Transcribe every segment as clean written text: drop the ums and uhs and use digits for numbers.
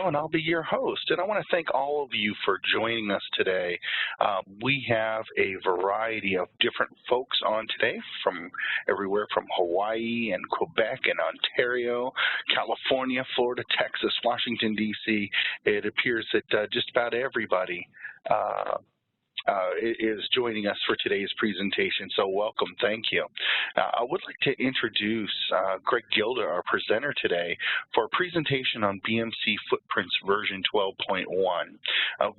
and I'll be your host. And I want to thank all of you for joining us today. We have a variety of different folks on today from everywhere from Hawaii and Quebec and Ontario, California, Florida, Texas, Washington, D.C. It appears that just about everybody is joining us for today's presentation, so welcome, thank you. I would like to introduce Gielda, our presenter today, for a presentation on BMC FootPrints version 12.1.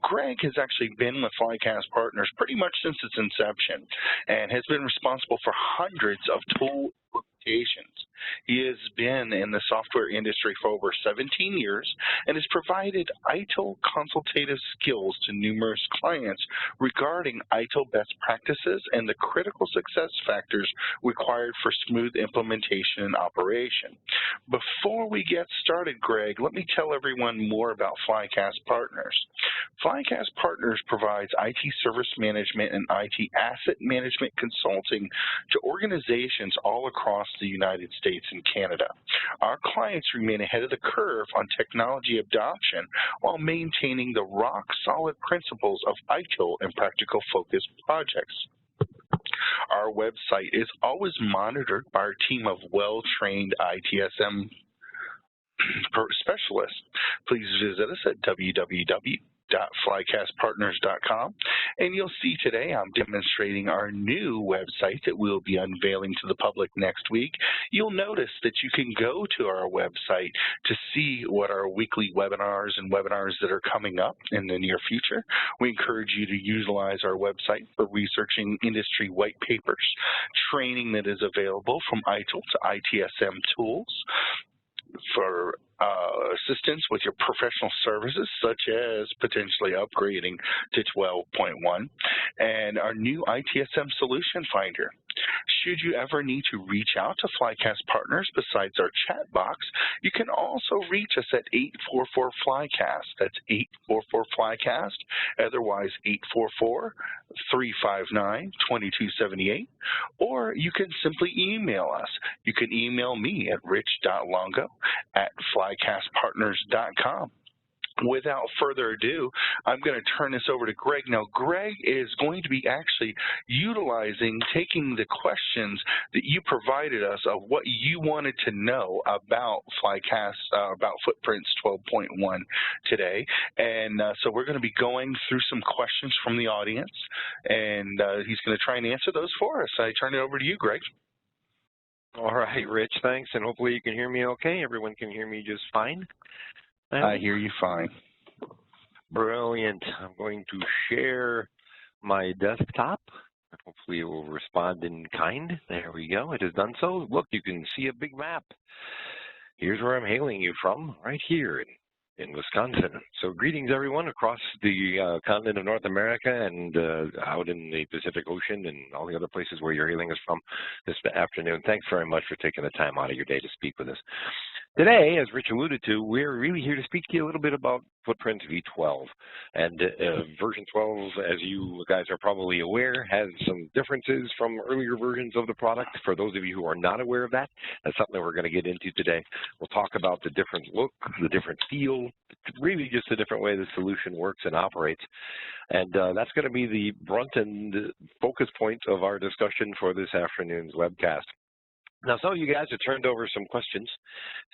Greg has actually been with Flycast Partners pretty much since its inception and has been responsible for hundreds of tool implementations. He has been in the software industry for over 17 years and has provided ITIL consultative skills to numerous clients regarding ITIL best practices and the critical success factors required for smooth implementation and operation. Before we get started, Greg, let me tell everyone more about Flycast Partners. Flycast Partners provides IT service management and IT asset management consulting to organizations all across the United States and Canada. Our clients remain ahead of the curve on technology adoption while maintaining the rock-solid principles of ITIL and practical focus projects. Our website is always monitored by our team of well-trained ITSM specialists. Please visit us at www.flycastpartners.com, and you'll see today I'm demonstrating our new website that we'll be unveiling to the public next week. You'll notice that you can go to our website to see what our weekly webinars and webinars that are coming up in the near future. We encourage you to utilize our website for researching industry white papers, training that is available from ITIL to ITSM tools, for assistance with your professional services, such as potentially upgrading to 12.1, and our new ITSM Solution Finder. Should you ever need to reach out to Flycast Partners besides our chat box, you can also reach us at 844-FLYCAST. That's 844-FLYCAST, otherwise 844-359-2278, or you can simply email us. You can email me at rich.longo@flycastpartners.com. Without further ado, I'm going to turn this over to Greg. Now, Greg is going to be actually taking the questions that you provided us of what you wanted to know about Flycast, about FootPrints 12.1 today. And so we're going to be going through some questions from the audience, and he's going to try and answer those for us. I turn it over to you, Greg. All right, Rich, thanks, and hopefully you can hear me okay. Everyone can hear me just fine. I hear you fine. Brilliant. I'm going to share my desktop. Hopefully it will respond in kind. There we go. It has done so. Look, you can see a big map. Here's where I'm hailing you from, right here in Wisconsin. So greetings, everyone, across the continent of North America and out in the Pacific Ocean and all the other places where you're hailing us from this afternoon. Thanks very much for taking the time out of your day to speak with us. Today, as Rich alluded to, we're really here to speak to you a little bit about FootPrints v12. And version 12, as you guys are probably aware, has some differences from earlier versions of the product. For those of you who are not aware of that, that's something that we're going to get into today. We'll talk about the different look, the different feel, really just a different way the solution works and operates. And that's going to be the brunt and focus point of our discussion for this afternoon's webcast. Now, some of you guys have turned over some questions,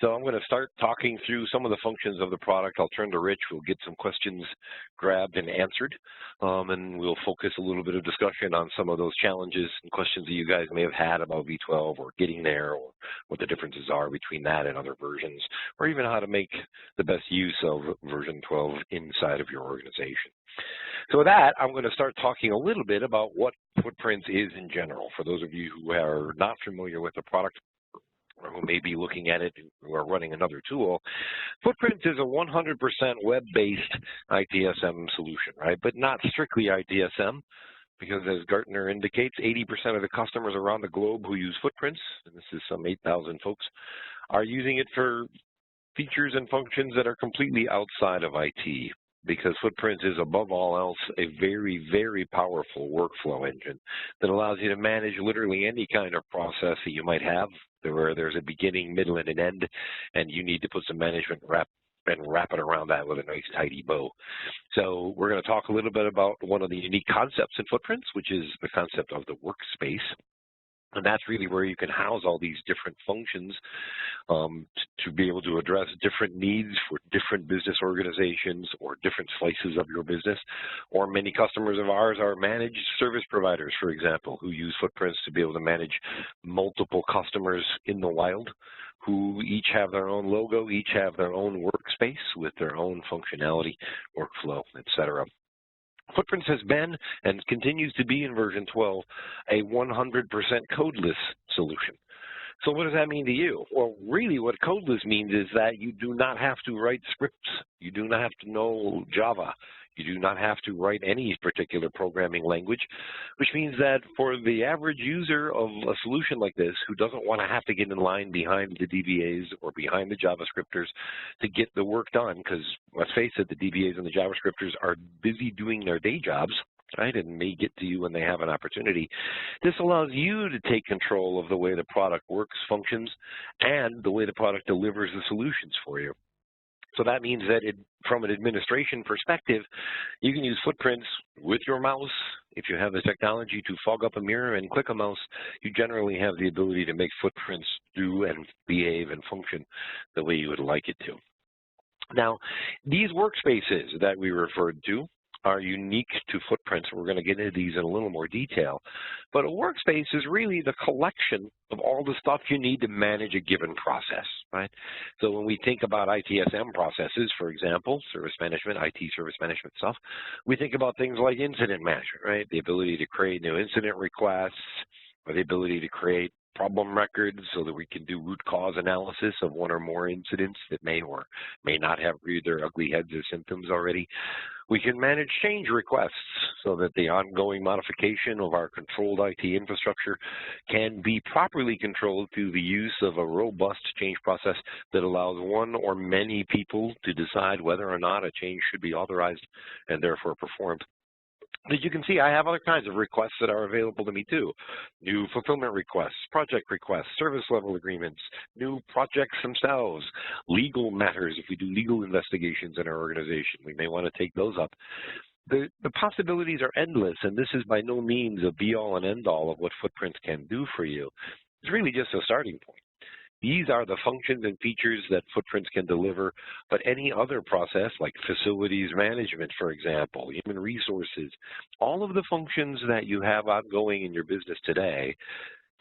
so I'm going to start talking through some of the functions of the product. I'll turn to Rich. We'll get some questions grabbed and answered, and we'll focus a little bit of discussion on some of those challenges and questions that you guys may have had about V12 or getting there, or what the differences are between that and other versions, or even how to make the best use of version 12 inside of your organization. So with that, I'm going to start talking a little bit about what FootPrints is in general. For those of you who are not familiar with the product or who may be looking at it, who are running another tool, FootPrints is a 100% web-based ITSM solution, right? But not strictly ITSM, because as Gartner indicates, 80% of the customers around the globe who use FootPrints, and this is some 8,000 folks, are using it for features and functions that are completely outside of IT. Because FootPrints is, above all else, a very, very powerful workflow engine that allows you to manage literally any kind of process that you might have, where there's a beginning, middle, and an end, and you need to put some management wrap and wrap it around that with a nice tidy bow. So we're going to talk a little bit about one of the unique concepts in Footprints, which is the concept of the workspace. And that's really where you can house all these different functions to be able to address different needs for different business organizations or different slices of your business. Or many customers of ours are managed service providers, for example, who use Footprints to be able to manage multiple customers in the wild, who each have their own logo, each have their own workspace with their own functionality, workflow, etc. Footprints has been and continues to be in version 12 a 100% codeless solution. So what does that mean to you? Well, really what codeless means is that you do not have to write scripts. You do not have to know Java. You do not have to write any particular programming language, which means that for the average user of a solution like this who doesn't want to have to get in line behind the DBAs or behind the JavaScripters to get the work done, because let's face it, the DBAs and the JavaScripters are busy doing their day jobs, right, and may get to you when they have an opportunity. This allows you to take control of the way the product works, functions, and the way the product delivers the solutions for you. So that means that from an administration perspective, you can use Footprints with your mouse. If you have the technology to fog up a mirror and click a mouse, you generally have the ability to make Footprints do and behave and function the way you would like it to. Now, these workspaces that we referred to are unique to Footprints. We're going to get into these in a little more detail. But a workspace is really the collection of all the stuff you need to manage a given process, right? So when we think about ITSM processes, for example, service management, IT service management stuff, we think about things like incident management, right? The ability to create new incident requests, or the ability to create problem records so that we can do root cause analysis of one or more incidents that may or may not have either ugly heads or symptoms already. We can manage change requests so that the ongoing modification of our controlled IT infrastructure can be properly controlled through the use of a robust change process that allows one or many people to decide whether or not a change should be authorized and therefore performed. As you can see, I have other kinds of requests that are available to me too. New fulfillment requests, project requests, service level agreements, new projects themselves, legal matters. If we do legal investigations in our organization, we may want to take those up. The possibilities are endless, and this is by no means a be-all and end-all of what Footprints can do for you. It's really just a starting point. These are the functions and features that Footprints can deliver, but any other process like facilities management, for example, human resources, all of the functions that you have ongoing in your business today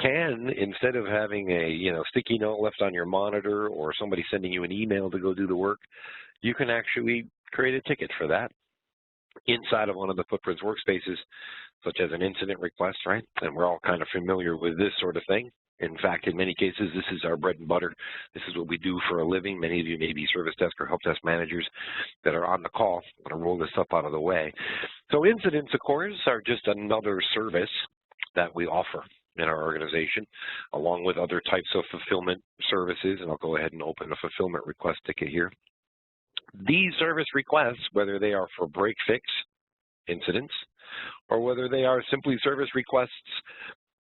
can, instead of having a sticky note left on your monitor or somebody sending you an email to go do the work, you can actually create a ticket for that inside of one of the Footprints workspaces, such as an incident request, right? And we're all kind of familiar with this sort of thing. In fact, in many cases, this is our bread and butter. This is what we do for a living. Many of you may be service desk or help desk managers that are on the call. I'm going to roll this stuff out of the way. So incidents, of course, are just another service that we offer in our organization, along with other types of fulfillment services. And I'll go ahead and open a fulfillment request ticket here. These service requests, whether they are for break-fix incidents or whether they are simply service requests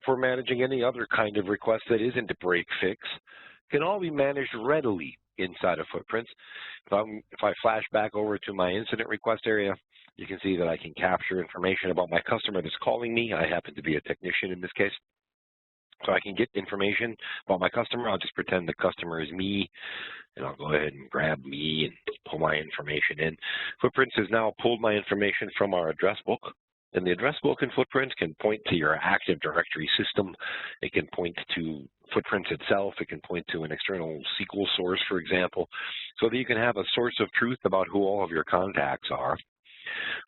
for managing any other kind of request that isn't a break-fix, can all be managed readily inside of Footprints. If I flash back over to my incident request area, you can see that I can capture information about my customer that's calling me. I happen to be a technician in this case. So I can get information about my customer. I'll just pretend the customer is me, and I'll go ahead and grab me and pull my information in. Footprints has now pulled my information from our address book. And the address book in Footprints can point to your Active Directory system. It can point to Footprints itself. It can point to an external SQL source, for example, so that you can have a source of truth about who all of your contacts are.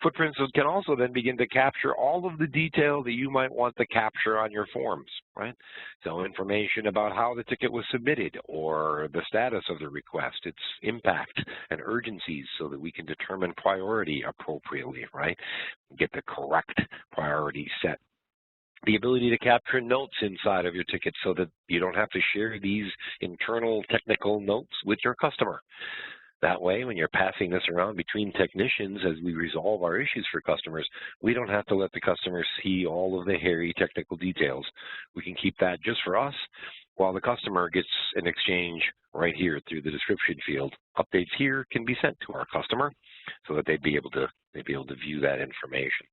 Footprints can also then begin to capture all of the detail that you might want to capture on your forms, right? So information about how the ticket was submitted or the status of the request, its impact and urgencies so that we can determine priority appropriately, right? Get the correct priority set. The ability to capture notes inside of your ticket so that you don't have to share these internal technical notes with your customer. That way, when you're passing this around between technicians as we resolve our issues for customers, we don't have to let the customer see all of the hairy technical details. We can keep that just for us, while the customer gets an exchange right here through the description field. Updates here can be sent to our customer so that they'd be able to view that information.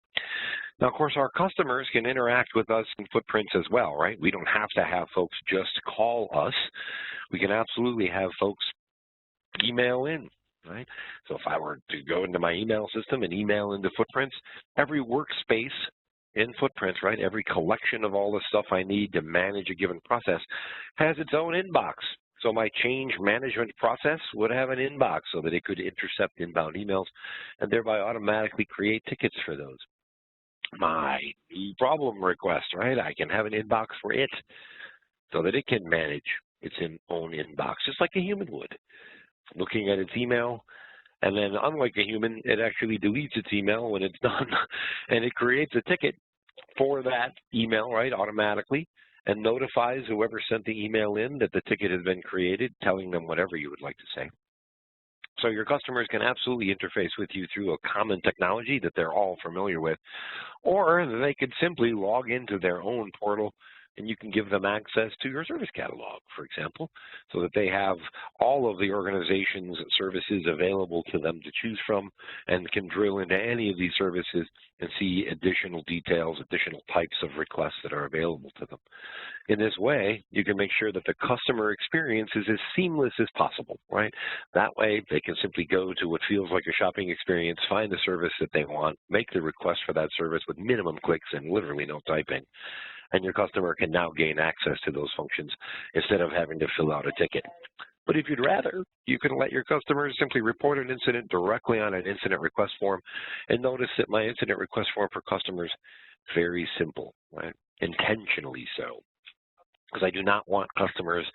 Now, of course, our customers can interact with us in FootPrints as well, right? We don't have to have folks just call us. We can absolutely have folks email in, right? So if I were to go into my email system and email into FootPrints, every workspace in FootPrints, right, every collection of all the stuff I need to manage a given process has its own inbox. So my change management process would have an inbox so that it could intercept inbound emails and thereby automatically create tickets for those. My new problem request, right, I can have an inbox for it so that it can manage its own inbox, just like a human would, looking at its email. And then, unlike a human, it actually deletes its email when it's done, and it creates a ticket for that email, right, automatically, and notifies whoever sent the email in that the ticket has been created, telling them whatever you would like to say. So your customers can absolutely interface with you through a common technology that they're all familiar with, or they could simply log into their own portal and you can give them access to your service catalog, for example, so that they have all of the organization's services available to them to choose from and can drill into any of these services and see additional details, additional types of requests that are available to them. In this way, you can make sure that the customer experience is as seamless as possible, right? That way, they can simply go to what feels like a shopping experience, find the service that they want, make the request for that service with minimum clicks and literally no typing. And your customer can now gain access to those functions instead of having to fill out a ticket. But if you'd rather, you can let your customers simply report an incident directly on an incident request form. And notice that my incident request form for customers is very simple, right? Intentionally so, because I do not want customers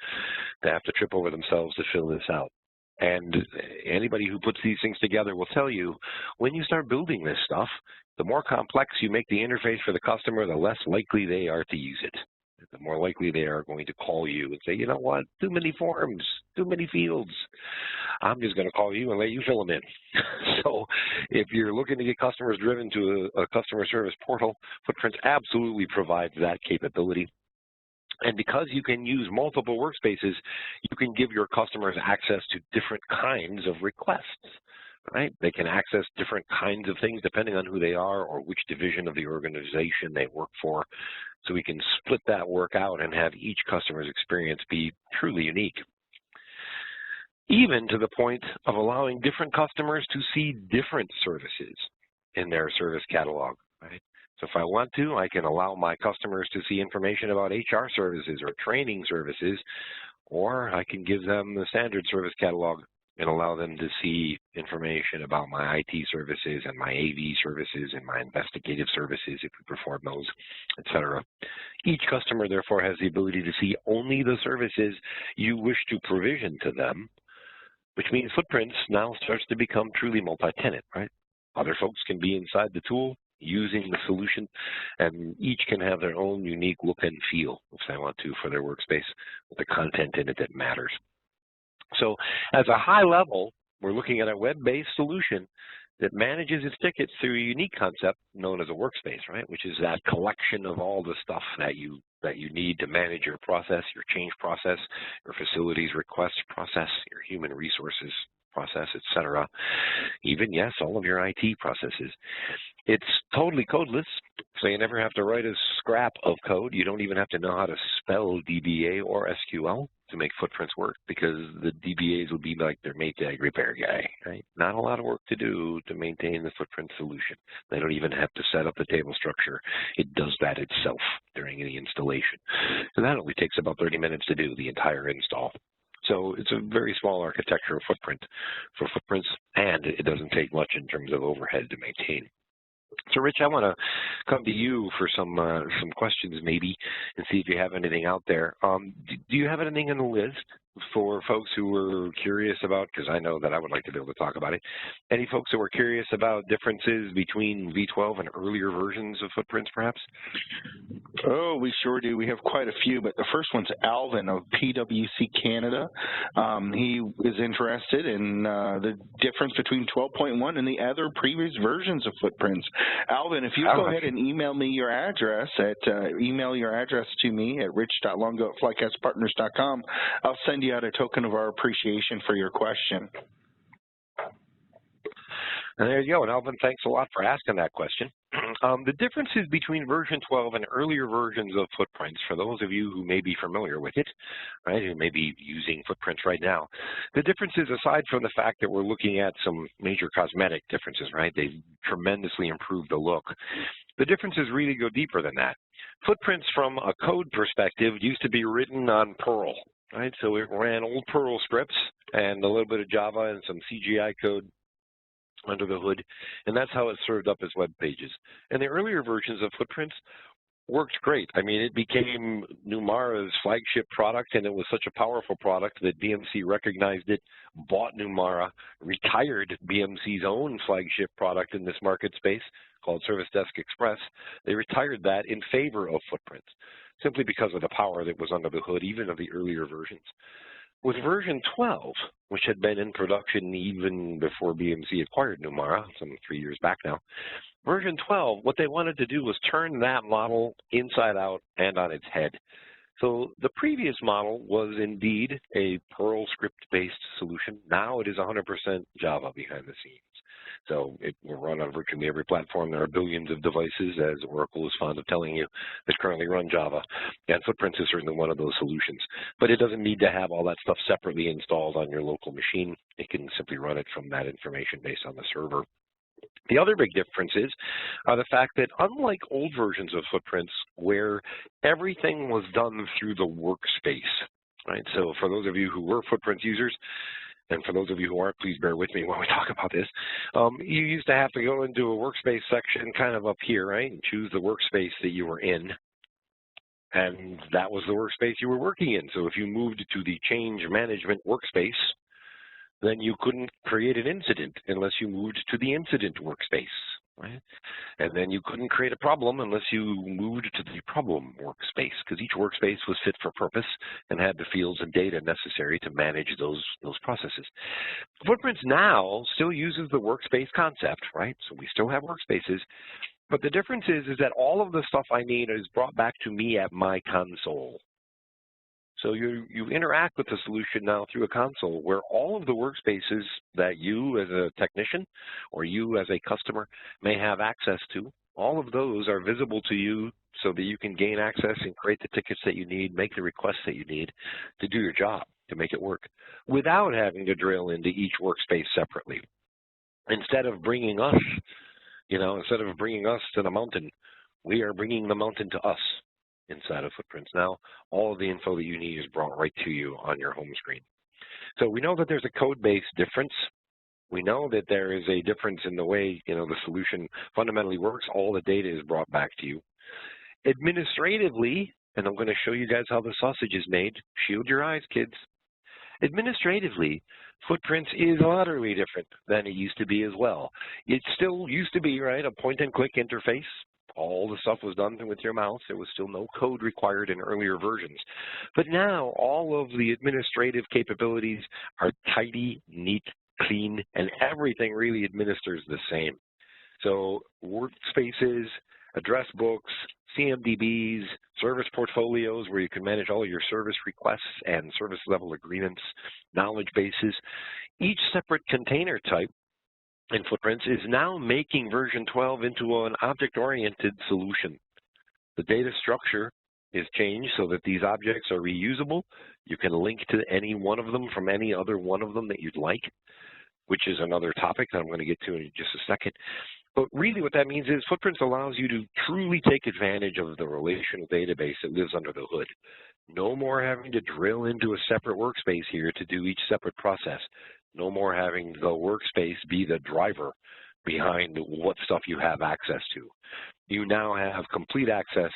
to have to trip over themselves to fill this out. And anybody who puts these things together will tell you, when you start building this stuff, the more complex you make the interface for the customer, the less likely they are to use it. The more likely they are going to call you and say, you know what, too many forms, too many fields. I'm just going to call you and let you fill them in. So if you're looking to get customers driven to a customer service portal, FootPrints absolutely provides that capability. And because you can use multiple workspaces, you can give your customers access to different kinds of requests, right? They can access different kinds of things depending on who they are or which division of the organization they work for. So we can split that work out and have each customer's experience be truly unique. Even to the point of allowing different customers to see different services in their service catalog, right? So if I want to, I can allow my customers to see information about HR services or training services, or I can give them the standard service catalog and allow them to see information about my IT services and my AV services and my investigative services if we perform those, etc. Each customer, therefore, has the ability to see only the services you wish to provision to them, which means FootPrints now starts to become truly multi-tenant, right? Other folks can be inside the tool, using the solution, and each can have their own unique look and feel, if they want to, for their workspace, with the content in it that matters. So as a high level, we're looking at a web-based solution that manages its tickets through a unique concept known as a workspace, right? Which is that collection of all the stuff that you need to manage your process, your change process, your facilities request process, your human resources process, etc. Even, yes, all of your IT processes. It's totally codeless, so you never have to write a scrap of code. You don't even have to know how to spell DBA or SQL to make FootPrints work, because the DBAs will be like their Maytag repair guy, right? Not a lot of work to do to maintain the FootPrint solution. They don't even have to set up the table structure. It does that itself during the installation. And that only takes about 30 minutes to do the entire install. So it's a very small architectural footprint for FootPrints, and it doesn't take much in terms of overhead to maintain. So, Rich, I want to come to you for some questions maybe and see if you have anything out there. Do you have anything on the list for folks who were curious about, because I know that I would like to be able to talk about it, any folks who were curious about differences between V12 and earlier versions of Footprints, perhaps? Oh, we sure do. We have quite a few, but the first one's Alvin of PwC Canada. He is interested in the difference between 12.1 and the other previous versions of Footprints. Alvin, if you go ahead and email me your address to me at rich.longo@flycastpartners.com, I'll send you out a token of our appreciation for your question. And there you go. And Alvin, thanks a lot for asking that question. The differences between version 12 and earlier versions of Footprints, for those of you who may be familiar with it, right, who may be using Footprints right now, the differences, aside from the fact that we're looking at some major cosmetic differences, right, they've tremendously improved the look. The differences really go deeper than that. Footprints, from a code perspective, used to be written on Perl, right? So it ran old Perl scripts and a little bit of Java and some CGI code under the hood, and that's how it served up as web pages. And the earlier versions of Footprints worked great. I mean, it became Numara's flagship product, and it was such a powerful product that BMC recognized it, bought Numara, retired BMC's own flagship product in this market space called Service Desk Express. They retired that in favor of Footprints, simply because of the power that was under the hood, even of the earlier versions. With version 12, which had been in production even before BMC acquired Numara, some 3 years back now, version 12, what they wanted to do was turn that model inside out and on its head. So the previous model was indeed a Perl script-based solution. Now it is 100% Java behind the scenes. So it will run on virtually every platform. There are billions of devices, as Oracle is fond of telling you, that currently run Java. And Footprints is certainly one of those solutions. But it doesn't need to have all that stuff separately installed on your local machine. It can simply run it from that information base on the server. The other big differences are the fact that, unlike old versions of Footprints, where everything was done through the workspace, right? So for those of you who were Footprints users, and for those of you who aren't, please bear with me when we talk about this. You used to have to go into a workspace section kind of up here, right, and choose the workspace that you were in. And that was the workspace you were working in. So if you moved to the change management workspace, then you couldn't create an incident unless you moved to the incident workspace, right? And then you couldn't create a problem unless you moved to the problem workspace, because each workspace was fit for purpose and had the fields and data necessary to manage those processes. Footprints now still uses the workspace concept, right? So we still have workspaces, but the difference is that all of the stuff I need is brought back to me at my console. So you interact with the solution now through a console where all of the workspaces that you as a technician or you as a customer may have access to, all of those are visible to you so that you can gain access and create the tickets that you need, make the requests that you need to do your job, to make it work, without having to drill into each workspace separately. Instead of bringing us, instead of bringing us to the mountain, we are bringing the mountain to us. Inside of Footprints now, all of the info that you need is brought right to you on your home screen. So we know that there's a code-based difference. We know that there is a difference in the way the solution fundamentally works. All the data is brought back to you. Administratively, and I'm going to show you guys how the sausage is made. Shield your eyes, kids. Administratively, Footprints is utterly different than it used to be as well. It still used to be, right, a point-and-click interface. All the stuff was done with your mouse. There was still no code required in earlier versions. But now all of the administrative capabilities are tidy, neat, clean, and everything really administers the same. So workspaces, address books, CMDBs, service portfolios where you can manage all of your service requests and service level agreements, knowledge bases, each separate container type in Footprints is now making version 12 into an object-oriented solution. The data structure is changed so that these objects are reusable. You can link to any one of them from any other one of them that you'd like, which is another topic that I'm going to get to in just a second. But really what that means is Footprints allows you to truly take advantage of the relational database that lives under the hood. No more having to drill into a separate workspace here to do each separate process. No more having the workspace be the driver behind what stuff you have access to. You now have complete access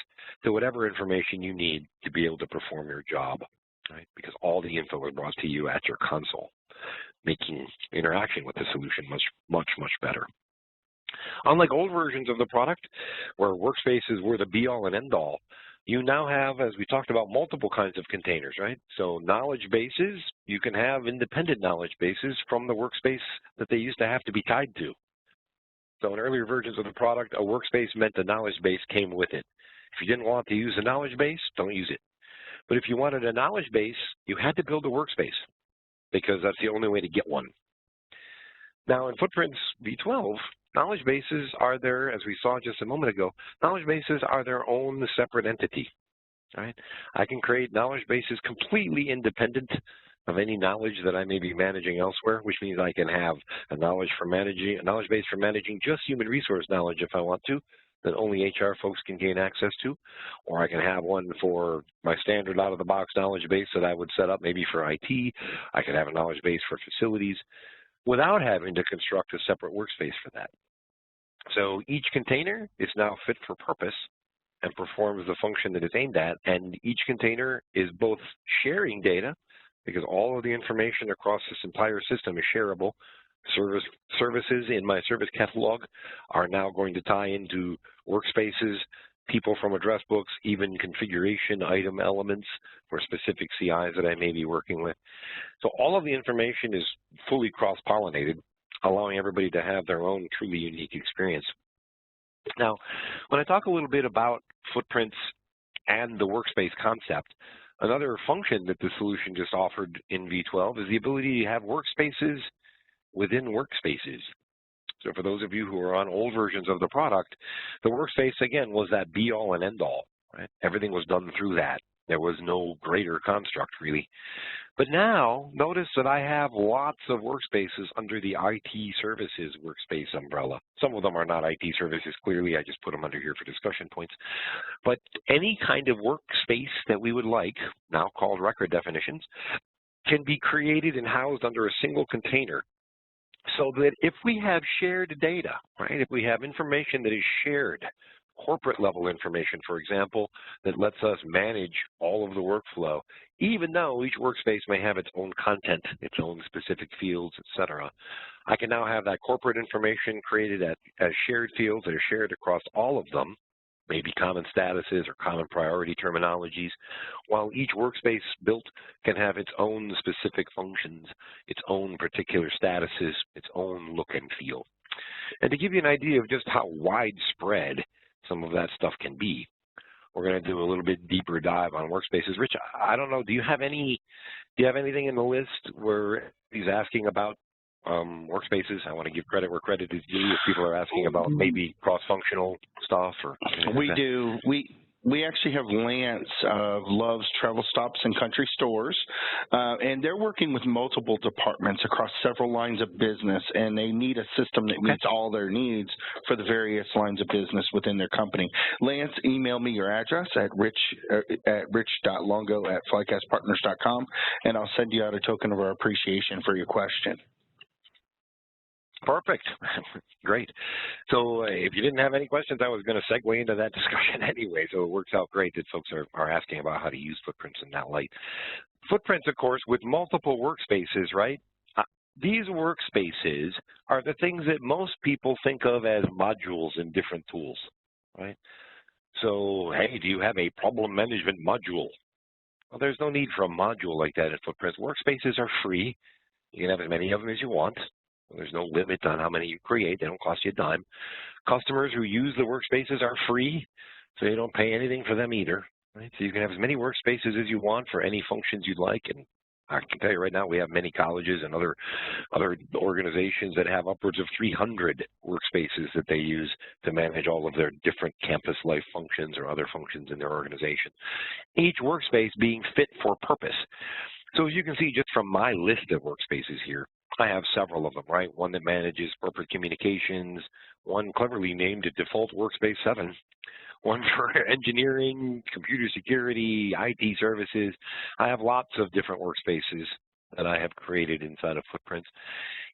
to whatever information you need to be able to perform your job, right? Because all all the info is brought to you at your console, making interaction with the solution much better. Unlike old versions of the product, where workspaces were the be-all and end-all, you now have, as we talked about, multiple kinds of containers, right? So knowledge bases, you can have independent knowledge bases from the workspace that they used to have to be tied to. So in earlier versions of the product, a workspace meant the knowledge base came with it. If you didn't want to use a knowledge base, don't use it. But if you wanted a knowledge base, you had to build a workspace because that's the only way to get one. Now in FootPrints V12, knowledge bases are there, as we saw just a moment ago, knowledge bases are their own separate entity, right? I can create knowledge bases completely independent of any knowledge that I may be managing elsewhere, which means I can have a knowledge base for managing just human resource knowledge if I want to, that only HR folks can gain access to, or I can have one for my standard out-of-the-box knowledge base that I would set up maybe for IT. I could have a knowledge base for facilities without having to construct a separate workspace for that. So each container is now fit for purpose and performs the function that it's aimed at, and each container is both sharing data, because all of the information across this entire system is shareable. Services in my service catalog are now going to tie into workspaces, people from address books, even configuration item elements for specific CIs that I may be working with. So all of the information is fully cross-pollinated, allowing everybody to have their own truly unique experience. Now, when I talk a little bit about FootPrints and the workspace concept, another function that the solution just offered in V12 is the ability to have workspaces within workspaces. So for those of you who are on old versions of the product, the workspace, again, was that be-all and end-all, right? Everything was done through that. There was no greater construct, really. But now, notice that I have lots of workspaces under the IT services workspace umbrella. Some of them are not IT services, clearly. I just put them under here for discussion points. But any kind of workspace that we would like, now called record definitions, can be created and housed under a single container. So that if we have shared data, right, if we have information that is shared, corporate level information, for example, that lets us manage all of the workflow, even though each workspace may have its own content, its own specific fields, etc. I can now have that corporate information created as shared fields that are shared across all of them, maybe common statuses or common priority terminologies, while each workspace built can have its own specific functions, its own particular statuses, its own look and feel. And to give you an idea of just how widespread some of that stuff can be, we're going to do a little bit deeper dive on workspaces. Rich, I don't know, do you have anything in the list where he's asking about workspaces? I want to give credit where credit is due if people are asking about maybe cross-functional stuff or we like do. We actually have Lance of Love's Travel Stops and Country Stores, and they're working with multiple departments across several lines of business, and they need a system that meets all their needs for the various lines of business within their company. Lance, email me your address at rich.longo@flycastpartners.com, and I'll send you out a token of our appreciation for your question. Perfect. Great. So if you didn't have any questions, I was going to segue into that discussion anyway, so it works out great that folks are asking about how to use FootPrints in that light. FootPrints, of course, with multiple workspaces, right? These workspaces are the things that most people think of as modules in different tools, right? So, hey, do you have a problem management module? Well, there's no need for a module like that in FootPrints. Workspaces are free. You can have as many of them as you want. There's no limit on how many you create. They don't cost you a dime. Customers who use the workspaces are free, so you don't pay anything for them either. Right? So you can have as many workspaces as you want for any functions you'd like. And I can tell you right now, we have many colleges and other organizations that have upwards of 300 workspaces that they use to manage all of their different campus life functions or other functions in their organization. Each workspace being fit for purpose. So as you can see just from my list of workspaces here, I have several of them, right? One that manages corporate communications, one cleverly named a default workspace 7, one for engineering, computer security, IT services. I have lots of different workspaces that I have created inside of FootPrints,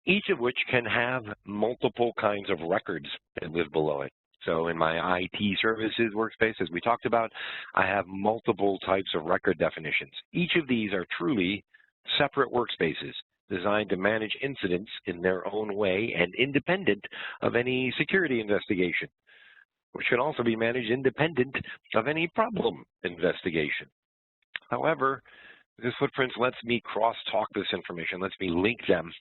each of which can have multiple kinds of records that live below it. So in my IT services workspace, as we talked about, I have multiple types of record definitions. Each of these are truly separate workspaces designed to manage incidents in their own way and independent of any security investigation, which can also be managed independent of any problem investigation. However, this Footprints lets me cross-talk this information, lets me link them.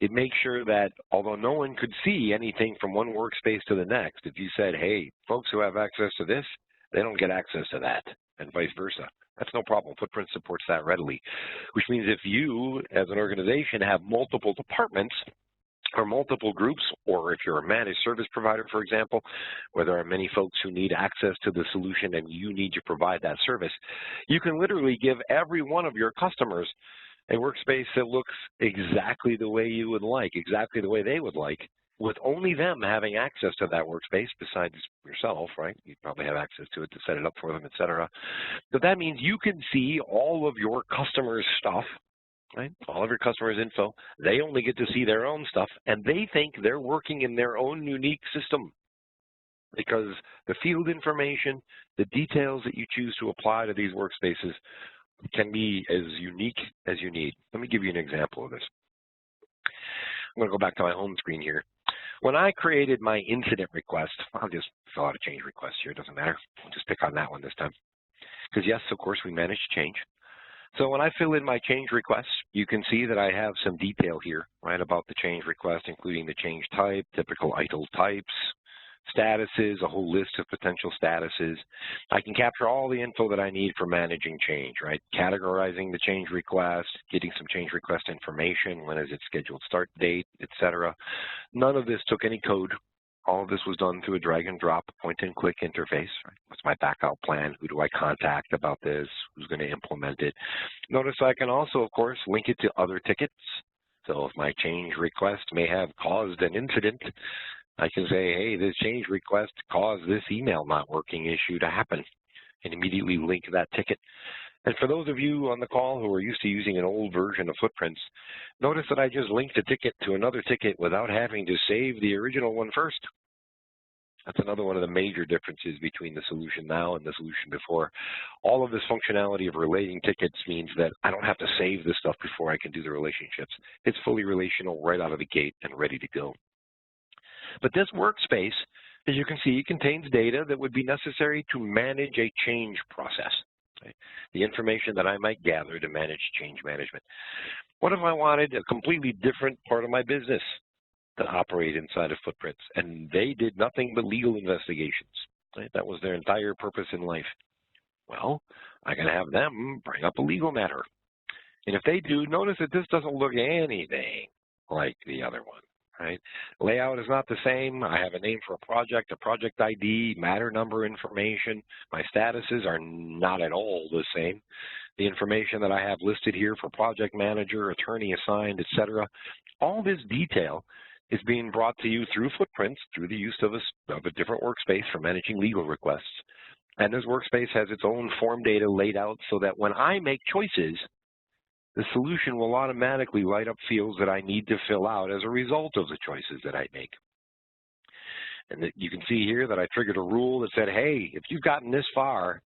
It makes sure that although no one could see anything from one workspace to the next, if you said, hey, folks who have access to this, they don't get access to that, and vice versa. That's no problem. Footprint supports that readily, which means if you, as an organization, have multiple departments or multiple groups, or if you're a managed service provider, for example, where there are many folks who need access to the solution and you need to provide that service, you can literally give every one of your customers a workspace that looks exactly the way you would like, exactly the way they would like, with only them having access to that workspace besides yourself, right? You probably have access to it to set it up for them, et cetera. But that means you can see all of your customers' stuff, right? All of your customers' info. They only get to see their own stuff, and they think they're working in their own unique system because the field information, the details that you choose to apply to these workspaces can be as unique as you need. Let me give you an example of this. I'm going to go back to my home screen here. When I created my incident request, I'll just fill out a change request here. It doesn't matter. We'll just pick on that one this time. Because yes, of course, we managed change. So when I fill in my change request, you can see that I have some detail here, right, about the change request, including the change type, typical ITIL types, statuses, a whole list of potential statuses. I can capture all the info that I need for managing change, right? Categorizing the change request, getting some change request information, when is its scheduled start date, etc. None of this took any code. All of this was done through a drag and drop, point and click interface. Right? What's my backup plan? Who do I contact about this? Who's going to implement it? Notice I can also, of course, link it to other tickets. So if my change request may have caused an incident, I can say, hey, this change request caused this email not working issue to happen, and immediately link that ticket. And for those of you on the call who are used to using an old version of Footprints, notice that I just linked a ticket to another ticket without having to save the original one first. That's another one of the major differences between the solution now and the solution before. All of this functionality of relating tickets means that I don't have to save this stuff before I can do the relationships. It's fully relational right out of the gate and ready to go. But this workspace, as you can see, contains data that would be necessary to manage a change process, right? The information that I might gather to manage change management. What if I wanted a completely different part of my business to operate inside of Footprints, and they did nothing but legal investigations, right? That was their entire purpose in life. Well, I can have them bring up a legal matter. And if they do, notice that this doesn't look anything like the other one. Right? Layout is not the same. I have a name for a project ID, matter number information. My statuses are not at all the same. The information that I have listed here for project manager, attorney assigned, etc. All this detail is being brought to you through Footprints, through the use of a different workspace for managing legal requests. And this workspace has its own form data laid out so that when I make choices, the solution will automatically light up fields that I need to fill out as a result of the choices that I make. And you can see here that I triggered a rule that said, hey, if you've gotten this far,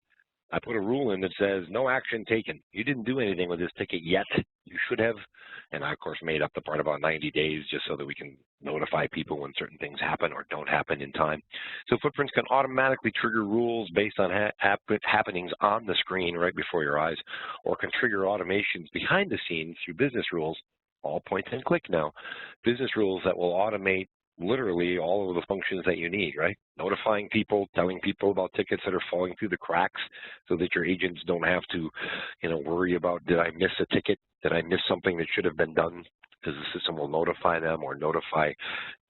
I put a rule in that says no action taken. You didn't do anything with this ticket yet. You should have. And I, of course, made up the part about 90 days just so that we can notify people when certain things happen or don't happen in time. So Footprints can automatically trigger rules based on happenings on the screen right before your eyes, or can trigger automations behind the scenes through business rules, all point and click now. Business rules that will automate literally all of the functions that you need, right? Notifying people, telling people about tickets that are falling through the cracks so that your agents don't have to, worry about, did I miss a ticket? Did I miss something that should have been done? Because the system will notify them or notify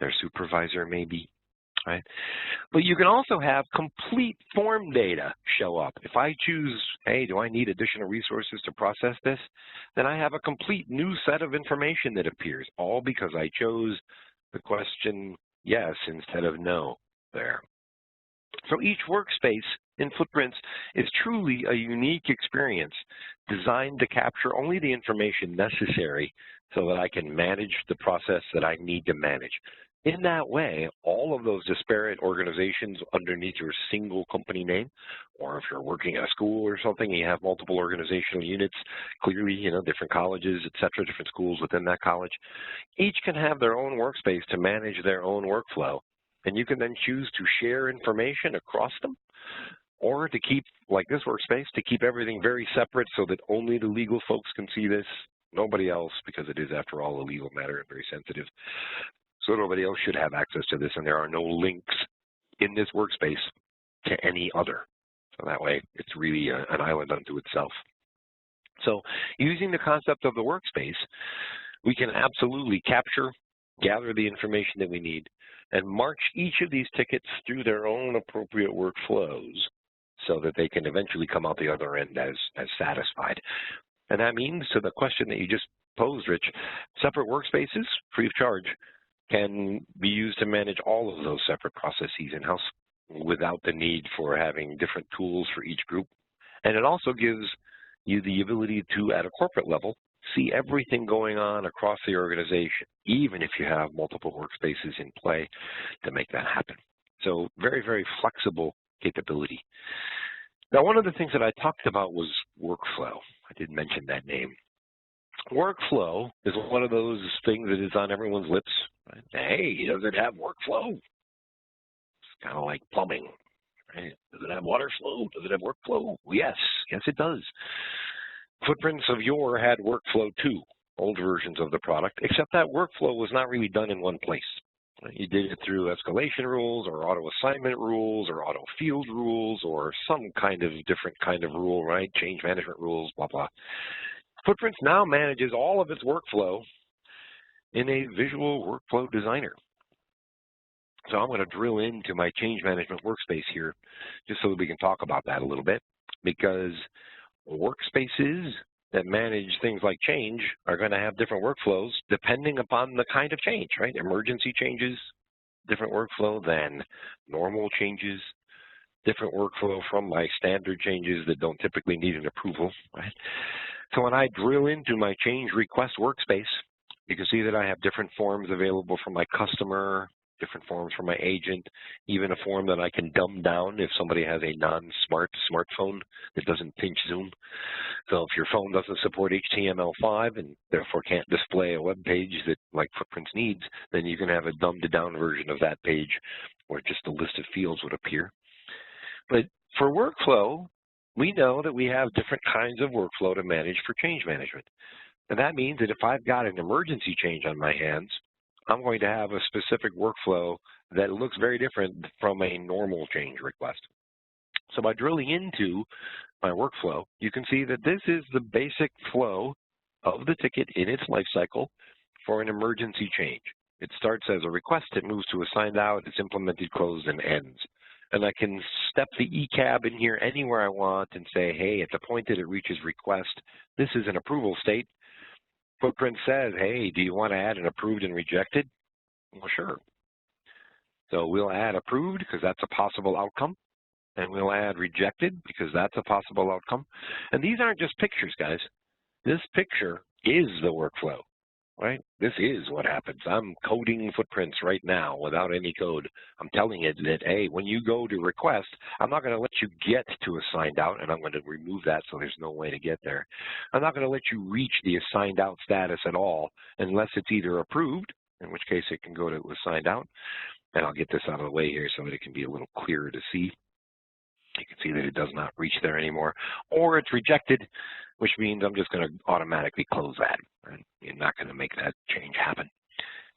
their supervisor maybe, right? But you can also have complete form data show up. If I choose, hey, do I need additional resources to process this? Then I have a complete new set of information that appears, all because I chose the question yes instead of no there. So each workspace in Footprints is truly a unique experience designed to capture only the information necessary so that I can manage the process that I need to manage. In that way, all of those disparate organizations underneath your single company name, or if you're working at a school or something, and you have multiple organizational units, clearly, different colleges, et cetera, different schools within that college, each can have their own workspace to manage their own workflow. And you can then choose to share information across them, or to keep, like this workspace, to keep everything very separate so that only the legal folks can see this, nobody else, because it is, after all, a legal matter and very sensitive. So nobody else should have access to this, and there are no links in this workspace to any other. So that way, it's really an island unto itself. So using the concept of the workspace, we can absolutely capture, gather the information that we need, and march each of these tickets through their own appropriate workflows so that they can eventually come out the other end as satisfied. And that means, to the question that you just posed, Rich, separate workspaces, free of charge, can be used to manage all of those separate processes in-house without the need for having different tools for each group. And it also gives you the ability to, at a corporate level, see everything going on across the organization, even if you have multiple workspaces in play to make that happen. So very, very flexible capability. Now, one of the things that I talked about was workflow. I did mention that name. Workflow is one of those things that is on everyone's lips. Right? Hey, does it have workflow? It's kind of like plumbing. Right? Does it have water flow? Does it have workflow? Yes, it does. Footprints of yore had workflow too, old versions of the product, except that workflow was not really done in one place. You did it through escalation rules or auto assignment rules or auto field rules or some kind of different kind of rule, right? Change management rules, blah, blah. Footprints now manages all of its workflow in a visual workflow designer. So I'm going to drill into my change management workspace here just so that we can talk about that a little bit, because workspaces that manage things like change are going to have different workflows depending upon the kind of change, right? Emergency changes, different workflow than normal changes, different workflow from my standard changes that don't typically need an approval, right? So when I drill into my change request workspace, you can see that I have different forms available for my customer, different forms for my agent, even a form that I can dumb down if somebody has a smartphone that doesn't pinch zoom. So if your phone doesn't support HTML5 and therefore can't display a web page that like Footprints needs, then you can have a dumbed down version of that page where just a list of fields would appear. But for workflow, we know that we have different kinds of workflow to manage for change management. And that means that if I've got an emergency change on my hands, I'm going to have a specific workflow that looks very different from a normal change request. So by drilling into my workflow, you can see that this is the basic flow of the ticket in its life cycle for an emergency change. It starts as a request, it moves to a signed out, it's implemented, closed, and ends. And I can step the ECAB in here anywhere I want and say, hey, at the point that it reaches request, this is an approval state. Footprint says, hey, do you want to add an approved and rejected? Well, sure. So we'll add approved because that's a possible outcome. And we'll add rejected because that's a possible outcome. And these aren't just pictures, guys. This picture is the workflow, right? This is what happens. I'm coding Footprints right now without any code. I'm telling it that, hey, when you go to request, I'm not going to let you get to a signed out, and I'm going to remove that so there's no way to get there. I'm not going to let you reach the assigned out status at all unless it's either approved, in which case it can go to assigned out. And I'll get this out of the way here so that it can be a little clearer to see. You can see that it does not reach there anymore. Or it's rejected, which means I'm just going to automatically close that. Right? You're not going to make that change happen.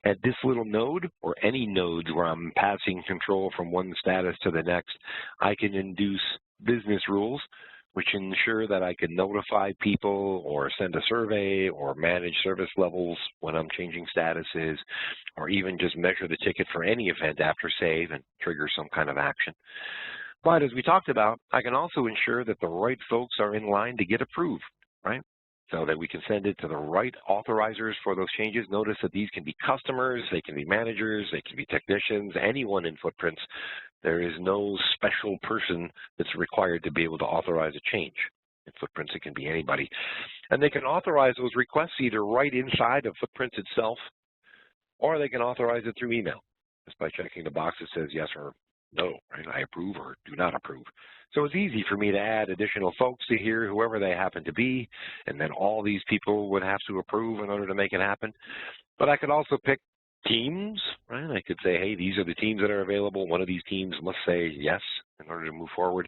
At this little node, or any nodes where I'm passing control from one status to the next, I can induce business rules, which ensure that I can notify people or send a survey or manage service levels when I'm changing statuses, or even just measure the ticket for any event after save and trigger some kind of action. But as we talked about, I can also ensure that the right folks are in line to get approved, right? So that we can send it to the right authorizers for those changes. Notice that these can be customers, they can be managers, they can be technicians, anyone in Footprints. There is no special person that's required to be able to authorize a change. In Footprints, it can be anybody. And they can authorize those requests either right inside of Footprints itself, or they can authorize it through email. just by checking the box that says yes or no, right? I approve or do not approve. So it's easy for me to add additional folks to here, whoever they happen to be, and then all these people would have to approve in order to make it happen. But I could also pick teams, right? I could say, hey, these are the teams that are available. One of these teams must say yes in order to move forward.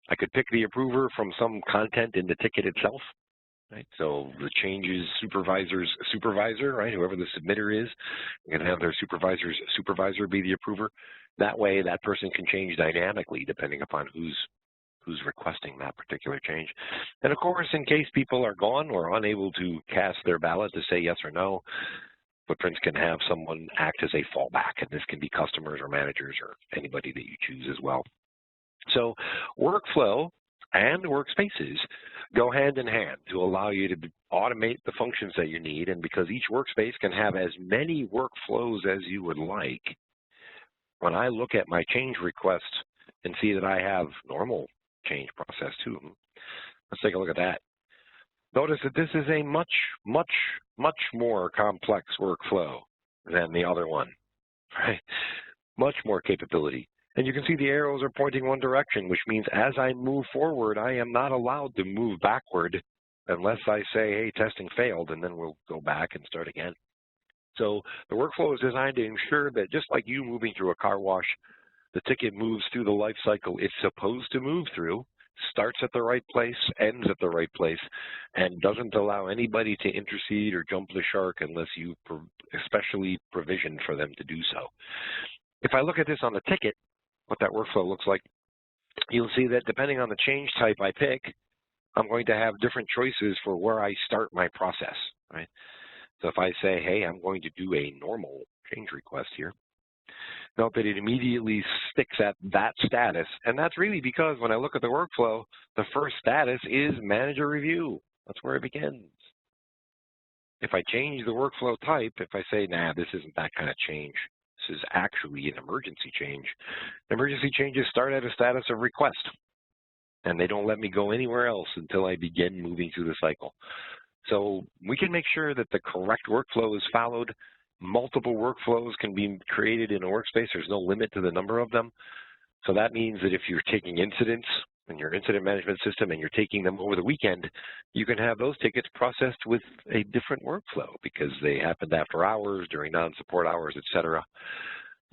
I could pick the approver from some content in the ticket itself, right? So the changes supervisor's supervisor, right? Whoever the submitter is, you're going to have their supervisor's supervisor be the approver. That way, that person can change dynamically depending upon who's requesting that particular change. And of course, in case people are gone or unable to cast their ballot to say yes or no, Footprints can have someone act as a fallback, and this can be customers or managers or anybody that you choose as well. So workflow and workspaces go hand in hand to allow you to automate the functions that you need, and because each workspace can have as many workflows as you would like, when I look at my change request and see that I have normal change process too, let's take a look at that. Notice that this is a much, much, much more complex workflow than the other one, right? Much more capability. And you can see the arrows are pointing one direction, which means as I move forward, I am not allowed to move backward unless I say, hey, testing failed, and then we'll go back and start again. So the workflow is designed to ensure that just like you moving through a car wash, the ticket moves through the life cycle it's supposed to move through, starts at the right place, ends at the right place, and doesn't allow anybody to intercede or jump the shark unless you especially provisioned for them to do so. If I look at this on the ticket, what that workflow looks like, you'll see that depending on the change type I pick, I'm going to have different choices for where I start my process, right? So if I say, hey, I'm going to do a normal change request here, note that it immediately sticks at that status. And that's really because when I look at the workflow, the first status is manager review. That's where it begins. If I change the workflow type, if I say, nah, this isn't that kind of change, this is actually an emergency change, emergency changes start at a status of request. And they don't let me go anywhere else until I begin moving through the cycle. So we can make sure that the correct workflow is followed. Multiple workflows can be created in a workspace. There's no limit to the number of them. So that means that if you're taking incidents in your incident management system and you're taking them over the weekend, you can have those tickets processed with a different workflow because they happened after hours, during non-support hours, et cetera,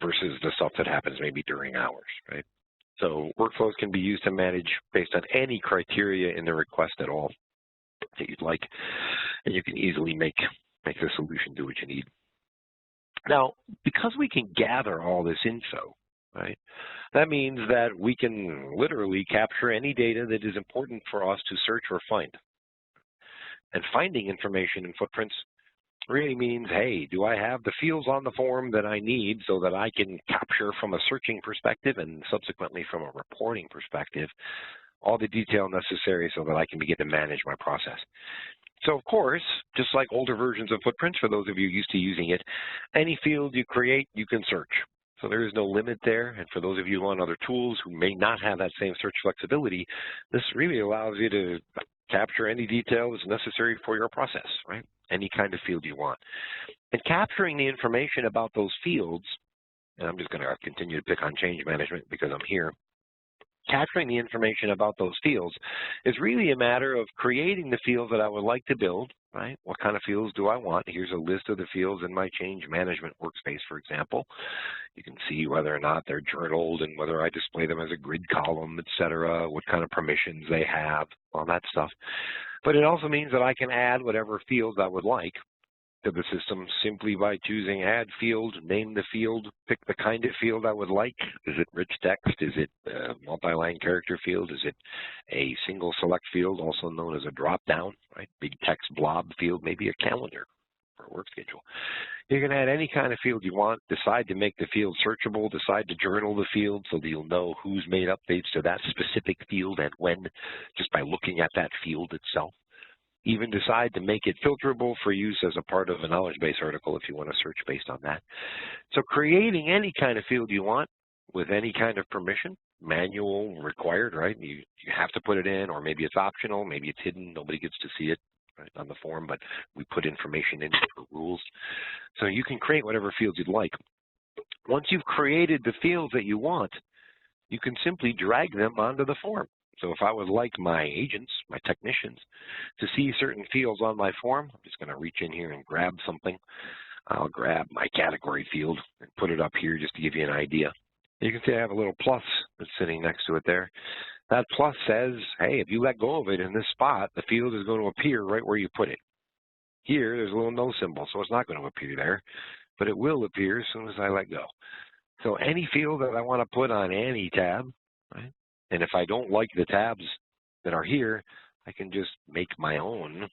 versus the stuff that happens maybe during hours, right? So workflows can be used to manage based on any criteria in the request at all that you'd like, and you can easily make the solution do what you need. Now, because we can gather all this info, right, that means that we can literally capture any data that is important for us to search or find. And finding information in Footprints really means, hey, do I have the fields on the form that I need so that I can capture from a searching perspective and subsequently from a reporting perspective all the detail necessary so that I can begin to manage my process. So of course, just like older versions of Footprints, for those of you used to using it, any field you create, you can search. So there is no limit there. And for those of you on other tools who may not have that same search flexibility, this really allows you to capture any details necessary for your process, right? Any kind of field you want. And capturing the information about those fields, and I'm just going to continue to pick on change management because I'm here, capturing the information about those fields is really a matter of creating the fields that I would like to build, right? What kind of fields do I want? Here's a list of the fields in my change management workspace, for example. You can see whether or not they're journaled and whether I display them as a grid column, et cetera, what kind of permissions they have, all that stuff. But it also means that I can add whatever fields I would like to the system simply by choosing add field, name the field, pick the kind of field I would like. Is it rich text? Is it a multi-line character field? Is it a single select field, also known as a drop-down, right? Big text blob field, maybe a calendar or a work schedule. You can add any kind of field you want, decide to make the field searchable, decide to journal the field so that you'll know who's made updates to that specific field and when, just by looking at that field itself. Even decide to make it filterable for use as a part of a knowledge base article if you want to search based on that. So creating any kind of field you want with any kind of permission, manual required, right? You have to put it in, or maybe it's optional, maybe it's hidden, nobody gets to see it, right, on the form, but we put information in for rules. So you can create whatever fields you'd like. Once you've created the fields that you want, you can simply drag them onto the form. So if I would like my agents, my technicians, to see certain fields on my form, I'm just going to reach in here and grab something. I'll grab my category field and put it up here just to give you an idea. You can see I have a little plus that's sitting next to it there. That plus says, hey, if you let go of it in this spot, the field is going to appear right where you put it. Here, there's a little no symbol, so it's not going to appear there, but it will appear as soon as I let go. So any field that I want to put on any tab, right? And if I don't like the tabs that are here, I can just make my own.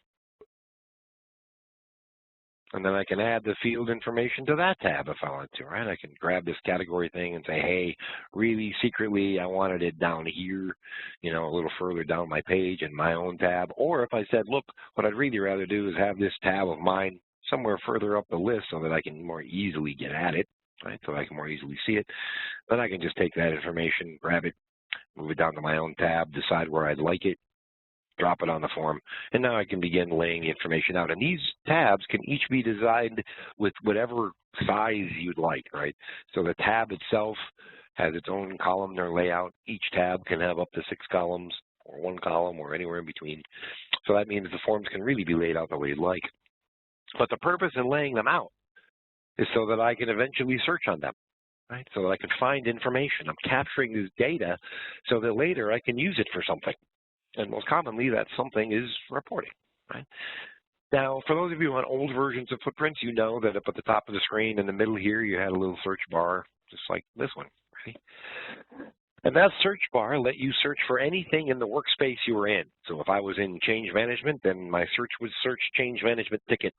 And then I can add the field information to that tab if I want to, right? I can grab this category thing and say, hey, really secretly, I wanted it down here, you know, a little further down my page in my own tab. Or if I said, look, what I'd really rather do is have this tab of mine somewhere further up the list so that I can more easily get at it, right? So I can more easily see it. Then I can just take that information, grab it, move it down to my own tab, decide where I'd like it, drop it on the form, and now I can begin laying the information out. And these tabs can each be designed with whatever size you'd like, right? So the tab itself has its own columnar layout. Each tab can have up to 6 columns, or 1 column, or anywhere in between. So that means the forms can really be laid out the way you'd like. But the purpose in laying them out is so that I can eventually search on them, right? So that I can find information. I'm capturing this data so that later I can use it for something. And most commonly, that something is reporting, right? Now, for those of you on old versions of Footprints, you know that up at the top of the screen in the middle here, you had a little search bar, just like this one, right? And that search bar let you search for anything in the workspace you were in. So if I was in change management, then my search would search change management tickets.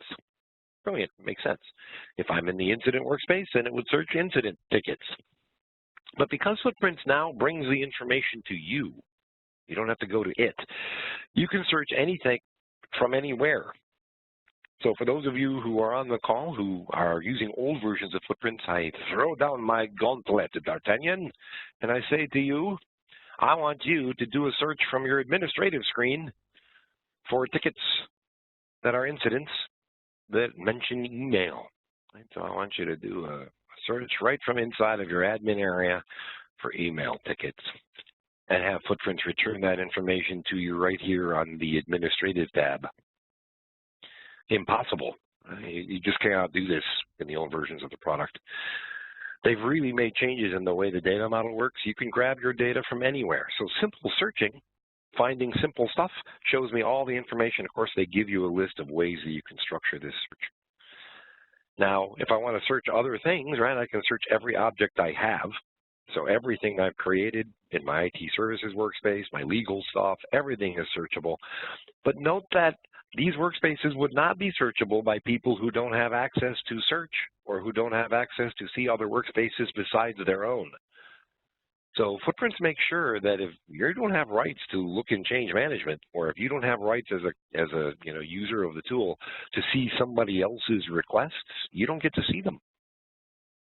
Brilliant, makes sense. If I'm in the incident workspace, then it would search incident tickets. But because Footprints now brings the information to you, you don't have to go to it. You can search anything from anywhere. So for those of you who are on the call who are using old versions of Footprints, I throw down my gauntlet, D'Artagnan, and I say to you, I want you to do a search from your administrative screen for tickets that are incidents that mention email. Right? So I want you to do a search right from inside of your admin area for email tickets, and have Footprints return that information to you right here on the administrative tab. Impossible. You just cannot do this in the old versions of the product. They've really made changes in the way the data model works. You can grab your data from anywhere. So simple searching, finding simple stuff, shows me all the information. Of course, they give you a list of ways that you can structure this search. Now, if I want to search other things, right, I can search every object I have. So everything I've created in my IT services workspace, my legal stuff, everything is searchable. But note that these workspaces would not be searchable by people who don't have access to search or who don't have access to see other workspaces besides their own. So Footprints make sure that if you don't have rights to look in change management, or if you don't have rights as a user of the tool to see somebody else's requests, you don't get to see them.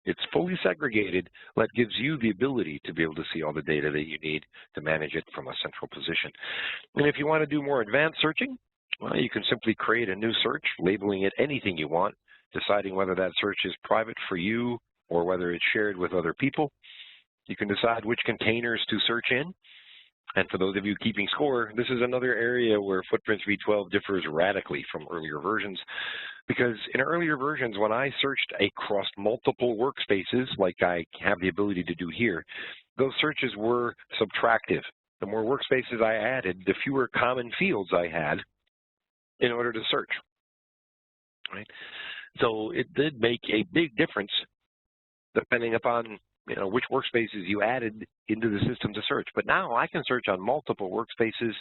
It's fully segregated, that gives you the ability to be able to see all the data that you need to manage it from a central position. And if you want to do more advanced searching, well, you can simply create a new search, labeling it anything you want, deciding whether that search is private for you or whether it's shared with other people. You can decide which containers to search in. And for those of you keeping score, this is another area where Footprints v12 differs radically from earlier versions, because in earlier versions, when I searched across multiple workspaces, like I have the ability to do here, those searches were subtractive. The more workspaces I added, the fewer common fields I had in order to search, right? So it did make a big difference depending upon which workspaces you added into the system to search. But now I can search on multiple workspaces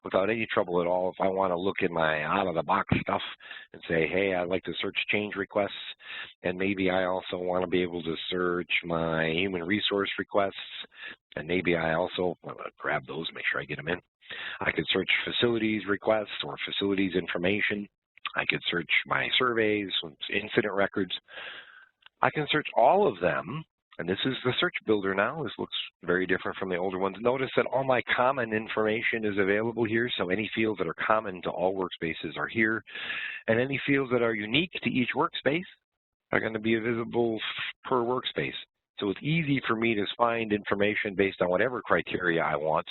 without any trouble at all. If I want to look in my out-of-the-box stuff and say, hey, I'd like to search change requests, and maybe I also want to be able to search my human resource requests, and maybe I also want to grab those, make sure I get them in. I could search facilities requests or facilities information. I could search my surveys, incident records. I can search all of them. And this is the search builder now. This looks very different from the older ones. Notice that all my common information is available here. So any fields that are common to all workspaces are here. And any fields that are unique to each workspace are going to be visible per workspace. So it's easy for me to find information based on whatever criteria I want,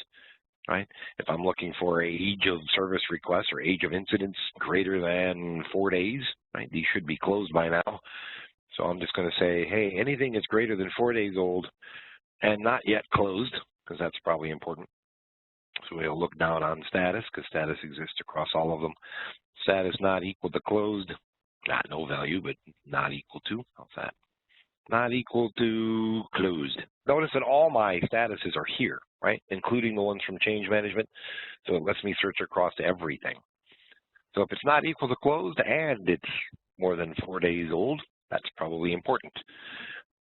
right? If I'm looking for age of service requests or age of incidents greater than 4 days, right? These should be closed by now. So I'm just going to say, hey, anything that's greater than 4 days old and not yet closed, because that's probably important. So we'll look down on status, because status exists across all of them. Status not equal to closed, not no value, but not equal to, how's that? Not equal to closed. Notice that all my statuses are here, right? Including the ones from change management. So it lets me search across everything. So if it's not equal to closed and it's more than 4 days old, that's probably important.